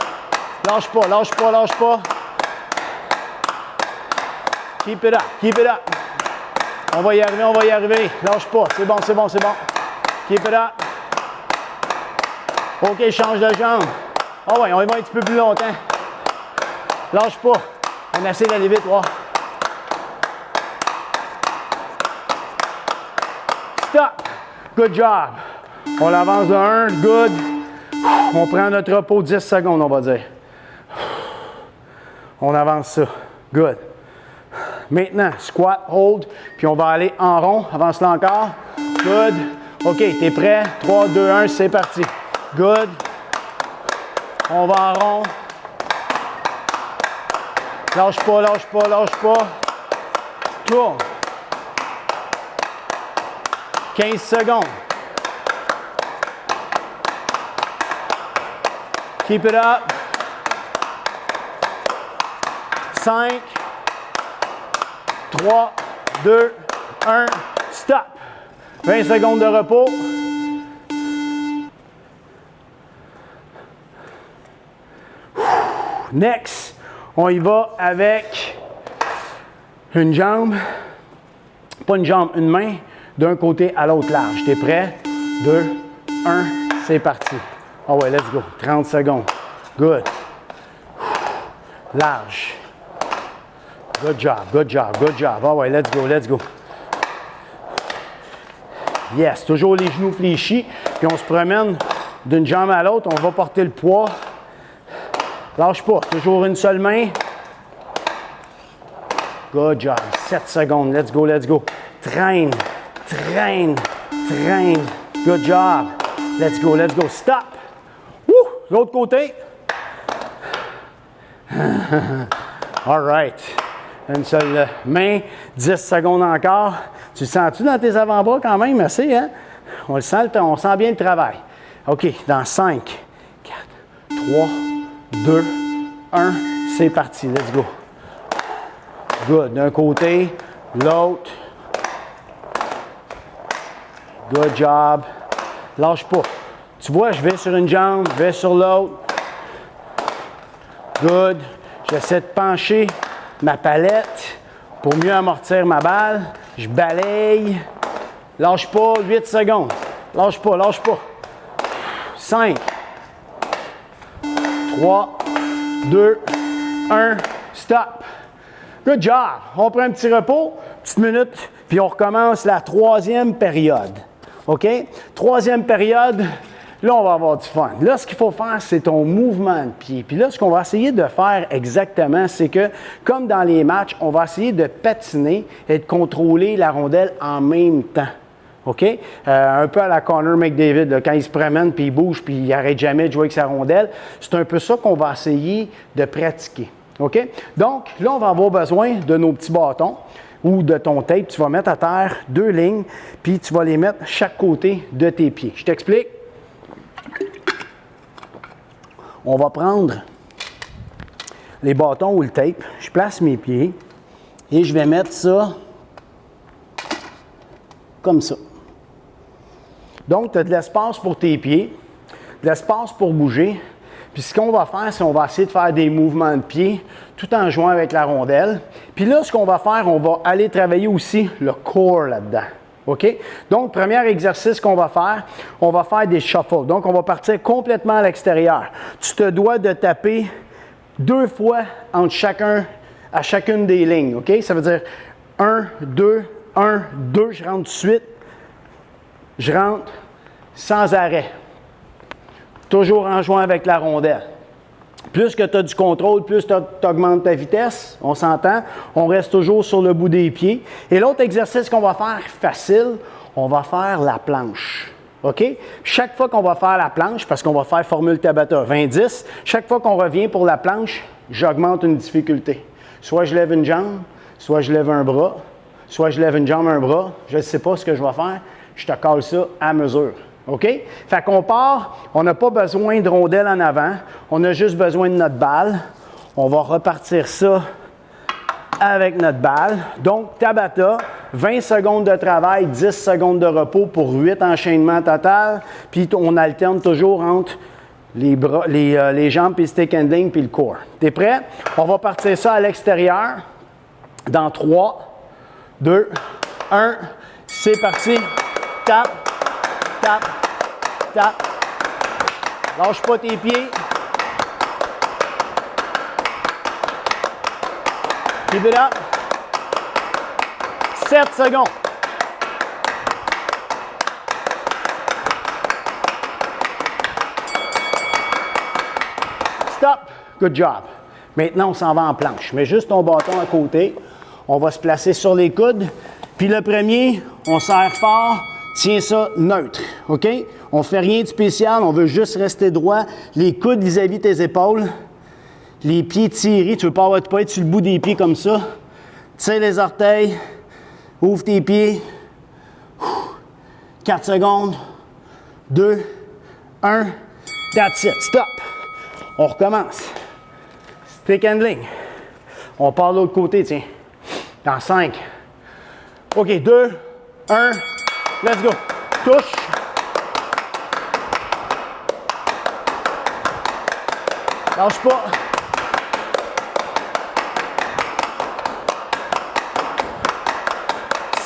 Lâche pas, lâche pas, lâche pas. Keep it up, keep it up. On va y arriver, on va y arriver. Lâche pas. C'est bon, c'est bon, c'est bon. Keep it up. OK, change de jambe. Ah ouais, on y va un petit peu plus longtemps. Lâche pas. On essaie d'aller vite, wow. Stop. Good job. On l'avance de 1. Good. On prend notre repos 10 secondes, on va dire. On avance ça. Good. Maintenant, squat, hold, puis on va aller en rond. Avance-le encore. Good. OK, t'es prêt? 3, 2, 1, c'est parti. Good. On va en rond. Lâche pas, lâche pas, lâche pas. Tourne. 15 secondes. Keep it up. 5, 3, 2, 1, stop. 20 secondes de repos. Next, on y va avec une jambe, pas une jambe, une main, d'un côté à l'autre large. T'es prêt? 2, 1, c'est parti. Ah ouais, let's go. 30 secondes. Good. Large. Good job, good job, good job. Ah ouais, let's go, let's go. Yes, toujours les genoux fléchis, puis on se promène d'une jambe à l'autre. On va porter le poids. Lâche pas, toujours une seule main. Good job. 7 secondes. Let's go, let's go. Traîne, traîne, traîne. Good job. Let's go, let's go. Stop. Woo! L'autre côté. All right. Une seule main. 10 secondes encore. Tu le sens-tu dans tes avant-bras quand même assez, hein? On le sent, on sent bien le travail. OK, dans 5, 4, 3, 2, 1, c'est parti. Let's go. Good. D'un côté, l'autre. Good job. Lâche pas. Tu vois, je vais sur une jambe, je vais sur l'autre. Good. J'essaie de pencher ma palette pour mieux amortir ma balle. Je balaye. Lâche pas. 8 secondes. Lâche pas, lâche pas. 5, 3, 2, 1, stop. Good job. On prend un petit repos, petite minute, puis on recommence la troisième période. OK? Troisième période, là, on va avoir du fun. Là, ce qu'il faut faire, c'est ton mouvement de pied. Puis là, ce qu'on va essayer de faire exactement, c'est que, comme dans les matchs, on va essayer de patiner et de contrôler la rondelle en même temps. OK? Un peu à la Connor McDavid, là, quand il se promène, puis il bouge, puis il n'arrête jamais de jouer avec sa rondelle. C'est un peu ça qu'on va essayer de pratiquer. OK? Donc, là, on va avoir besoin de nos petits bâtons. ou de ton tape, tu vas mettre à terre 2 lignes, puis tu vas les mettre chaque côté de tes pieds. Je t'explique. On va prendre les bâtons ou le tape. Je place mes pieds et je vais mettre ça comme ça. Donc, tu as de l'espace pour tes pieds, de l'espace pour bouger. Puis ce qu'on va faire, c'est qu'on va essayer de faire des mouvements de pieds tout en jouant avec la rondelle. Puis là, ce qu'on va faire, on va aller travailler aussi le core là-dedans. OK? Donc, premier exercice qu'on va faire des shuffles. Donc, on va partir complètement à l'extérieur. Tu te dois de taper 2 fois à chacune des lignes. OK? Ça veut dire 1, 2, 1, 2, je rentre tout de suite. Je rentre sans arrêt. Toujours en jouant avec la rondelle. Plus que tu as du contrôle, plus tu augmentes ta vitesse, on s'entend. On reste toujours sur le bout des pieds. Et l'autre exercice qu'on va faire, facile, on va faire la planche. OK? Chaque fois qu'on va faire la planche, parce qu'on va faire formule Tabata 20-10, chaque fois qu'on revient pour la planche, j'augmente une difficulté. Soit je lève une jambe, soit je lève un bras, soit je lève une jambe, un bras. Je ne sais pas ce que je vais faire. Je te colle ça à mesure. OK? Fait qu'on part, on n'a pas besoin de rondelle en avant, on a juste besoin de notre balle. On va repartir ça avec notre balle. Donc, Tabata, 20 secondes de travail, 10 secondes de repos pour 8 enchaînements total. Puis on alterne toujours entre les bras, les jambes, puis le stick handling, puis le core. T'es prêt? On va partir ça à l'extérieur. Dans 3, 2, 1, c'est parti. Tape, tape, tape. Lâche pas tes pieds. Keep it up. 7 secondes. Stop. Good job. Maintenant, on s'en va en planche. Mets juste ton bâton à côté. On va se placer sur les coudes. Puis le premier, on serre fort. Tiens ça neutre, OK? On ne fait rien de spécial, on veut juste rester droit. Les coudes vis-à-vis tes épaules. Les pieds tirés, tu ne veux pas être sur le bout des pieds comme ça. Tire les orteils. Ouvre tes pieds. 4 secondes. 2, 1. That's it. Stop. On recommence. Stick handling. On part de l'autre côté, tiens. Dans 5. OK, 2, 1. Let's go. Touche. Lâche pas.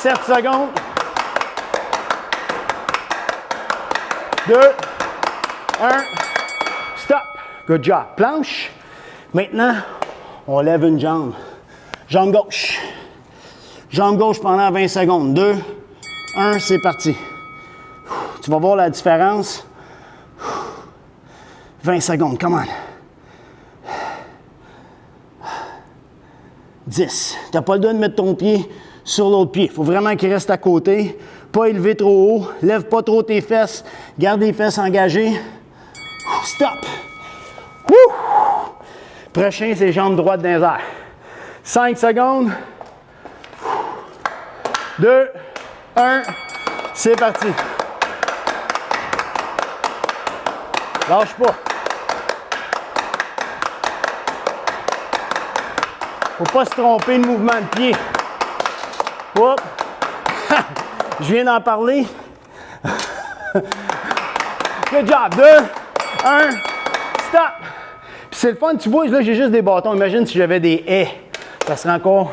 « 7 secondes. 2, 1. Stop. Good job. Planche. Maintenant, on lève une jambe. Jambe gauche. Jambe gauche pendant 20 secondes. 2, 1, c'est parti. Tu vas voir la différence. 20 secondes, come on. 10. Tu n'as pas le droit de mettre ton pied sur l'autre pied. Il faut vraiment qu'il reste à côté. Pas élevé trop haut. Lève pas trop tes fesses. Garde les fesses engagées. Stop. Woo! Prochain, c'est jambes droites dans les airs. 5 secondes. 2, 1. C'est parti. Lâche pas. Faut pas se tromper de mouvement de pied. Hop. Je viens d'en parler. Good job. 2, 1, stop. Puis c'est le fun, tu vois, là j'ai juste des bâtons. Imagine si j'avais des haies. Ça serait encore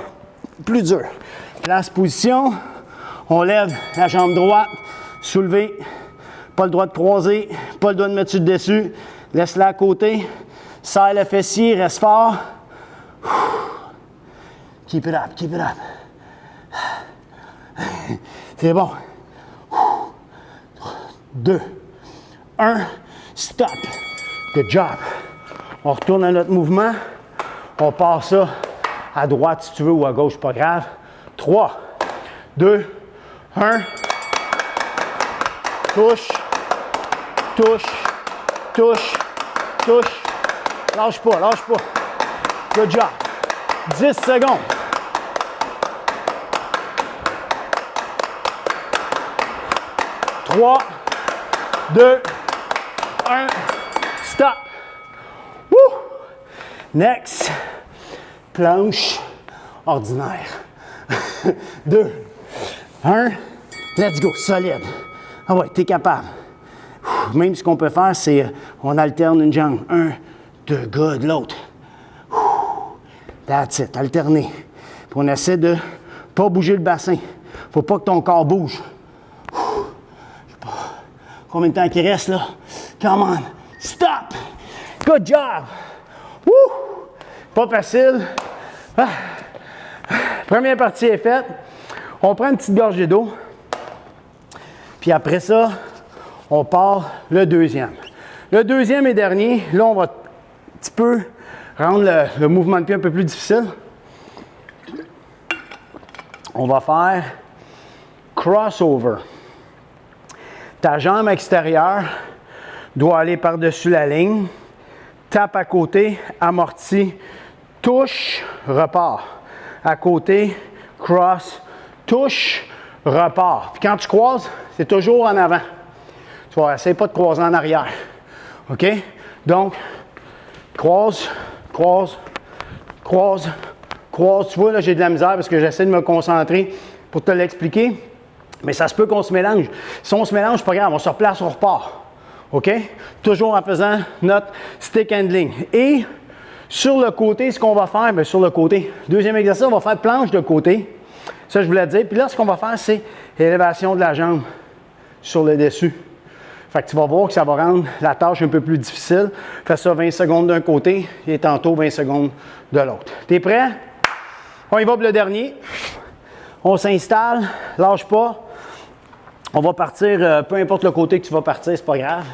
plus dur. Place position. On lève la jambe droite. Soulever. Pas le droit de croiser. Pas le droit de mettre sur le dessus. Laisse-la à côté. Serre le fessier. Reste fort. Keep it up. Keep it up. C'est bon. 2, 1, stop. Good job. On retourne à notre mouvement. On part ça à droite si tu veux ou à gauche, pas grave. 3, 2, 1. Touche, touche, touche, touche. Lâche pas, lâche pas. Good job. 10 secondes. 3, 2, 1, stop. Woo! Next, planche ordinaire. 2, 1, let's go, solide. Ah ouais, t'es capable. Même ce qu'on peut faire, c'est on alterne une jambe. 1, 2, good, l'autre. That's it, alterner. Puis on essaie de ne pas bouger le bassin. Faut pas que ton corps bouge. Je sais pas combien de temps il reste là. Come on, stop. Good job. Woo! Pas facile. Ah. Première partie est faite. On prend une petite gorgée d'eau. Puis après ça, on part le deuxième. Le deuxième et dernier, là, on va un petit peu rendre le mouvement de pied un peu plus difficile. On va faire crossover. Ta jambe extérieure doit aller par-dessus la ligne. Tape à côté, amorti, touche, repart. À côté, cross, touche, repart. Puis quand tu croises, c'est toujours en avant. Tu vas essayer pas de croiser en arrière. OK? Donc, croise, croise, croise, croise. Tu vois, là, j'ai de la misère parce que j'essaie de me concentrer pour te l'expliquer. Mais ça se peut qu'on se mélange. Si on se mélange, c'est pas grave, on se replace, on repart. OK? Toujours en faisant notre stick handling. Et sur le côté, ce qu'on va faire, bien, sur le côté, deuxième exercice, on va faire planche de côté. Ça, je voulais dire. Puis là, ce qu'on va faire, c'est élévation de la jambe sur le dessus. Fait que tu vas voir que ça va rendre la tâche un peu plus difficile. Fais ça 20 secondes d'un côté et tantôt 20 secondes de l'autre. T'es prêt? On y va pour le dernier. On s'installe, lâche pas. On va partir, peu importe le côté que tu vas partir, c'est pas grave.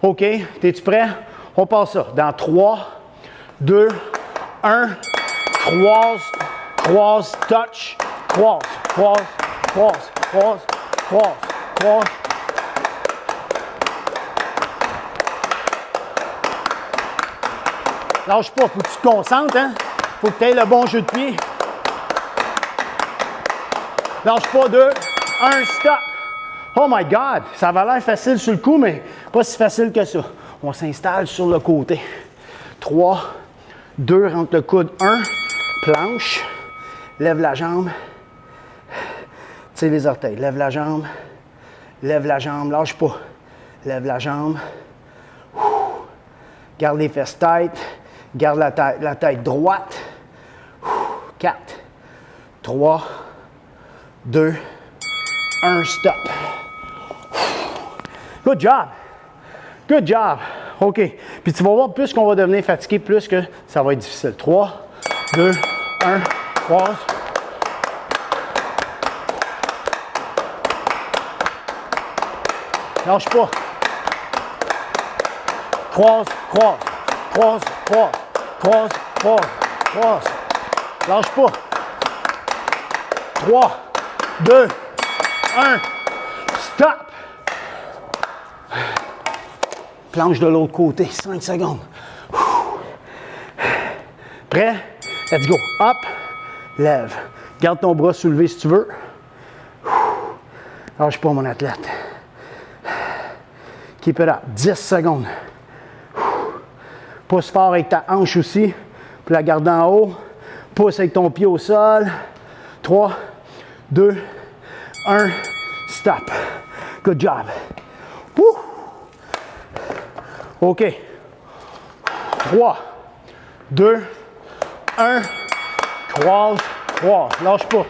OK, es-tu prêt? On passe ça. Dans 3, 2, 1, croise, croise, touch, croise, croise, croise, croise, croise, croise. Lâche pas, faut que tu te concentres, hein? Faut que tu aies le bon jeu de pied. Lâche pas, 2, 1, stop. Oh my God, ça va l'air facile sur le coup, mais pas si facile que ça. On s'installe sur le côté. 3, 2, rentre le coude, 1, planche, lève la jambe, tire les orteils, lève la jambe, lâche pas, lève la jambe, garde les fesses tight, garde la tête droite, 4, 3, 2, 1, stop. Good job. Good job. OK. Puis tu vas voir, plus qu'on va devenir fatigué, plus que ça va être difficile. 3, 2, 1, croise. Lâche pas. Croise, croise, croise, croise, croise, croise, croise. Lâche pas. 3, 2, 1, stop. Planche de l'autre côté, 5 secondes. Prêt? Let's go. Up, lève. Garde ton bras soulevé si tu veux. Lâche pas, mon athlète. Keep it up. 10 secondes. Pousse fort avec ta hanche aussi. Puis la garde en haut. Pousse avec ton pied au sol. 3, 2, 1, stop. Good job. Woo! OK. 3, 2, 1, croise, croise. Lâche pas.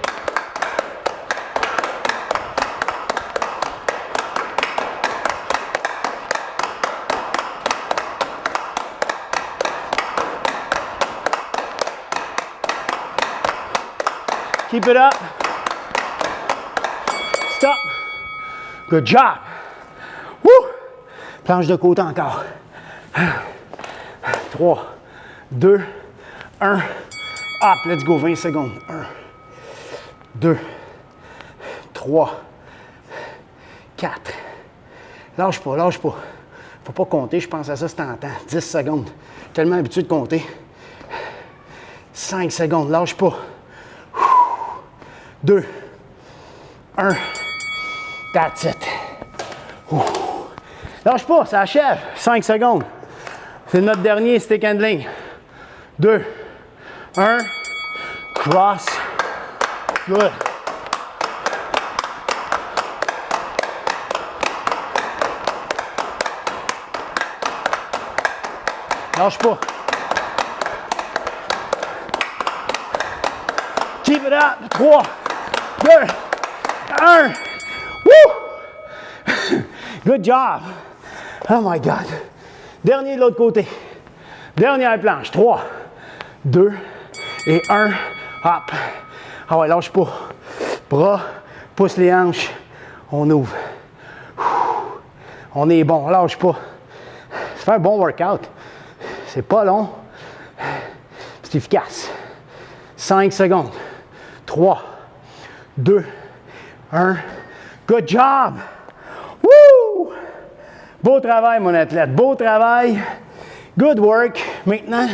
Keep it up. Stop. Good job. Woo! Planche de côté encore. 3, 2, 1. Up. Let's go. 20 secondes. 1, 2, 3, 4. Lâche pas, lâche pas. Faut pas compter. Je pense à ça, c'est tentant. 10 secondes. Tellement habitué de compter. 5 secondes. Lâche pas. 2, 1. That's it. Lâche pas, ça achève. 5 secondes. C'est notre dernier stick handling. 2, 1, cross. Good. Lâche pas. Keep it up. 3, 2, 1. Woo! Good job. Oh my God. Dernier de l'autre côté. Dernière planche. 3, 2 et 1. Hop. Ah ouais, lâche pas. Bras, pousse les hanches. On ouvre. On est bon. Lâche pas. C'est un bon workout. C'est pas long. C'est efficace. 5 secondes. 3, 2, 1. Good job! Woo! Beau travail, mon athlète. Beau travail. Good work. Maintenant,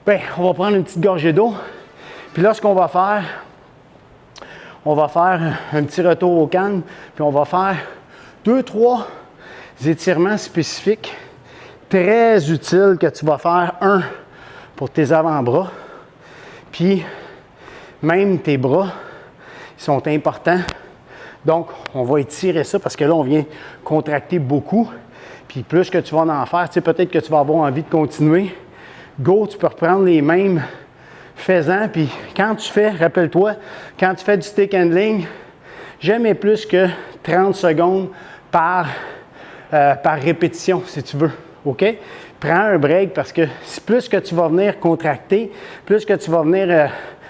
ben, on va prendre une petite gorgée d'eau. Puis là, ce qu'on va faire, on va faire un petit retour au calme. Puis on va faire 2-3 étirements spécifiques très utiles que tu vas faire. Un, pour tes avant-bras. Puis, même tes bras, ils sont importants. Donc, on va étirer ça parce que là, on vient contracter beaucoup. Puis, plus que tu vas en faire, tu sais, peut-être que tu vas avoir envie de continuer. Go, tu peux reprendre les mêmes faisant. Puis, quand tu fais, rappelle-toi, quand tu fais du stick handling, jamais plus que 30 secondes par répétition, si tu veux. OK? Prends un break parce que plus que tu vas venir contracter, plus que tu vas venir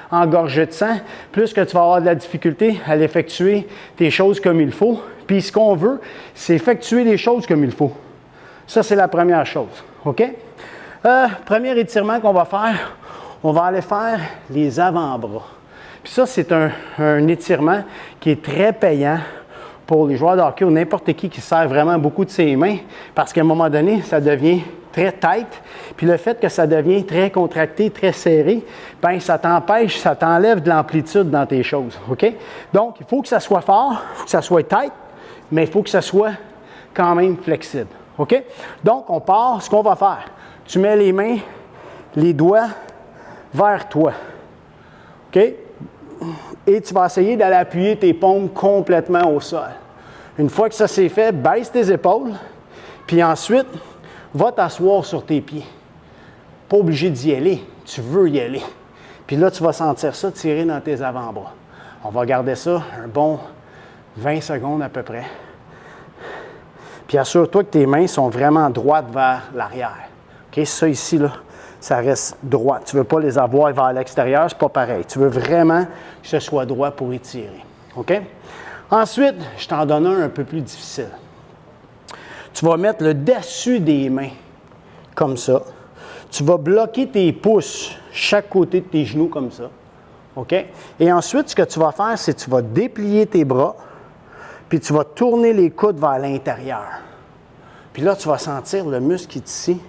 engorger de sang, plus que tu vas avoir de la difficulté à l'effectuer tes choses comme il faut. Puis ce qu'on veut, c'est effectuer les choses comme il faut. Ça, c'est la première chose. OK? Premier étirement qu'on va faire, on va aller faire les avant-bras. Puis ça, c'est un étirement qui est très payant pour les joueurs de hockey ou n'importe qui sert vraiment beaucoup de ses mains parce qu'à un moment donné, ça devient très tight. Puis le fait que ça devient très contracté, très serré, bien, ça t'empêche, ça t'enlève de l'amplitude dans tes choses. OK? Donc, il faut que ça soit fort, il faut que ça soit tight, mais il faut que ça soit quand même flexible. OK? Donc, on part. Ce qu'on va faire, tu mets les mains, les doigts vers toi. OK? Et tu vas essayer d'aller appuyer tes paumes complètement au sol. Une fois que ça c'est fait, baisse tes épaules, puis ensuite, va t'asseoir sur tes pieds. Pas obligé d'y aller, tu veux y aller. Puis là, tu vas sentir ça tirer dans tes avant-bras. On va garder ça un bon 20 secondes à peu près. Puis assure-toi que tes mains sont vraiment droites vers l'arrière. OK? Ça ici, là, ça reste droit. Tu ne veux pas les avoir vers l'extérieur, c'est pas pareil. Tu veux vraiment que ce soit droit pour étirer. OK? Ensuite, je t'en donne un peu plus difficile. Tu vas mettre le dessus des mains, comme ça. Tu vas bloquer tes pouces, chaque côté de tes genoux, comme ça. OK? Et ensuite, ce que tu vas faire, c'est que tu vas déplier tes bras, puis tu vas tourner les coudes vers l'intérieur. Puis là, tu vas sentir le muscle qui est ici.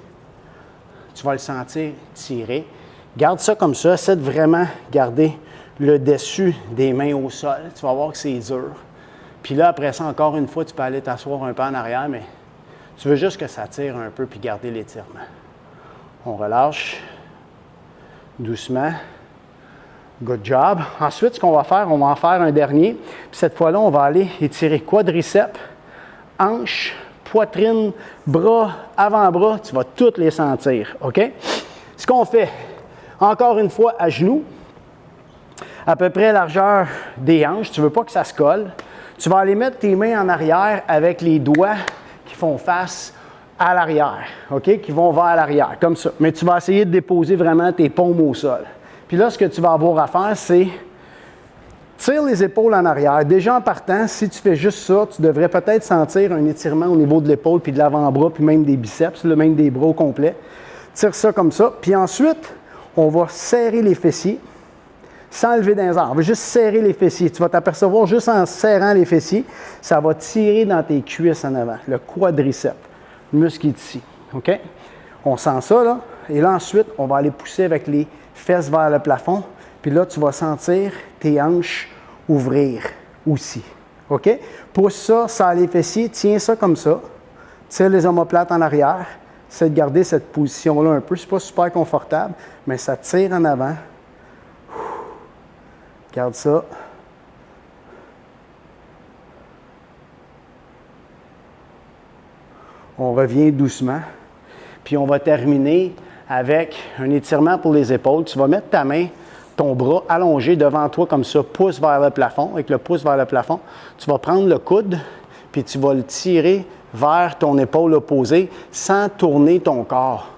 Tu vas le sentir tirer. Garde ça comme ça. Essaie de vraiment garder le dessus des mains au sol. Tu vas voir que c'est dur. Puis là, après ça, encore une fois, tu peux aller t'asseoir un peu en arrière, mais tu veux juste que ça tire un peu puis garder l'étirement. On relâche doucement. Good job. Ensuite, ce qu'on va faire, on va en faire un dernier. Puis cette fois-là, on va aller étirer quadriceps, hanches, poitrine, bras, avant-bras, tu vas toutes les sentir, OK? Ce qu'on fait, encore une fois, à genoux, à peu près largeur des hanches, tu ne veux pas que ça se colle. Tu vas aller mettre tes mains en arrière avec les doigts qui font face à l'arrière, OK? Qui vont vers l'arrière, comme ça. Mais tu vas essayer de déposer vraiment tes paumes au sol. Puis là, ce que tu vas avoir à faire, c'est tire les épaules en arrière. Déjà en partant, si tu fais juste ça, tu devrais peut-être sentir un étirement au niveau de l'épaule, puis de l'avant-bras, puis même des biceps, même des bras au complet. Tire ça comme ça. Puis ensuite, on va serrer les fessiers sans lever dans les airs. On va juste serrer les fessiers. Tu vas t'apercevoir juste en serrant les fessiers, ça va tirer dans tes cuisses en avant, le quadriceps, le muscle qui est ici. OK? On sent ça, là. Et là, ensuite, on va aller pousser avec les fesses vers le plafond. Puis là, tu vas sentir tes hanches ouvrir aussi. OK? Pousse ça, serre les fessiers, tiens ça comme ça. Tire les omoplates en arrière. Essaie de garder cette position-là un peu. C'est pas super confortable, mais ça tire en avant. Garde ça. On revient doucement. Puis on va terminer avec un étirement pour les épaules. Tu vas mettre ta main, ton bras allongé devant toi comme ça, pouce vers le plafond. Avec le pouce vers le plafond, tu vas prendre le coude, puis tu vas le tirer vers ton épaule opposée sans tourner ton corps.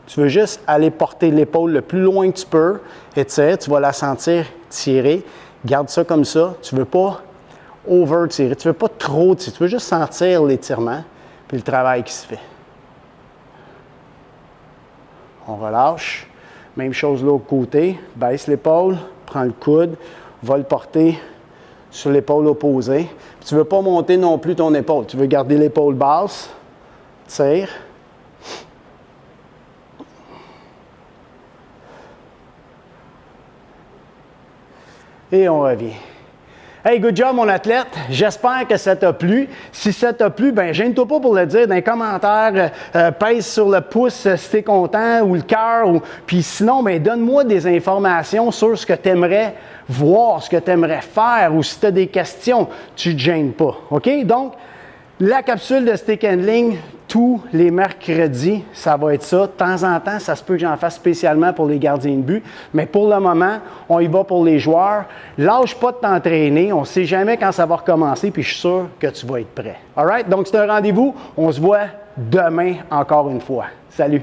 Tu veux juste aller porter l'épaule le plus loin que tu peux. Étire, tu vas la sentir tirer. Garde ça comme ça. Tu ne veux pas over-tirer. Tu ne veux pas trop tirer. Tu veux juste sentir l'étirement puis le travail qui se fait. On relâche. Même chose de l'autre côté. Baisse l'épaule, prends le coude, va le porter sur l'épaule opposée. Puis tu ne veux pas monter non plus ton épaule. Tu veux garder l'épaule basse. Tire. Et on revient. Hey, good job, mon athlète. J'espère que ça t'a plu. Si ça t'a plu, ben gêne-toi pas pour le dire dans les commentaires. Pèse sur le pouce si t'es content ou le cœur. Puis sinon, ben donne-moi des informations sur ce que tu aimerais voir, ce que tu aimerais faire ou si tu as des questions, tu ne te gênes pas. OK? Donc, la capsule de Stick Handling, tous les mercredis, ça va être ça. De temps en temps, ça se peut que j'en fasse spécialement pour les gardiens de but. Mais pour le moment, on y va pour les joueurs. Lâche pas de t'entraîner. On ne sait jamais quand ça va recommencer, puis je suis sûr que tu vas être prêt. All right? Donc, c'est un rendez-vous. On se voit demain encore une fois. Salut!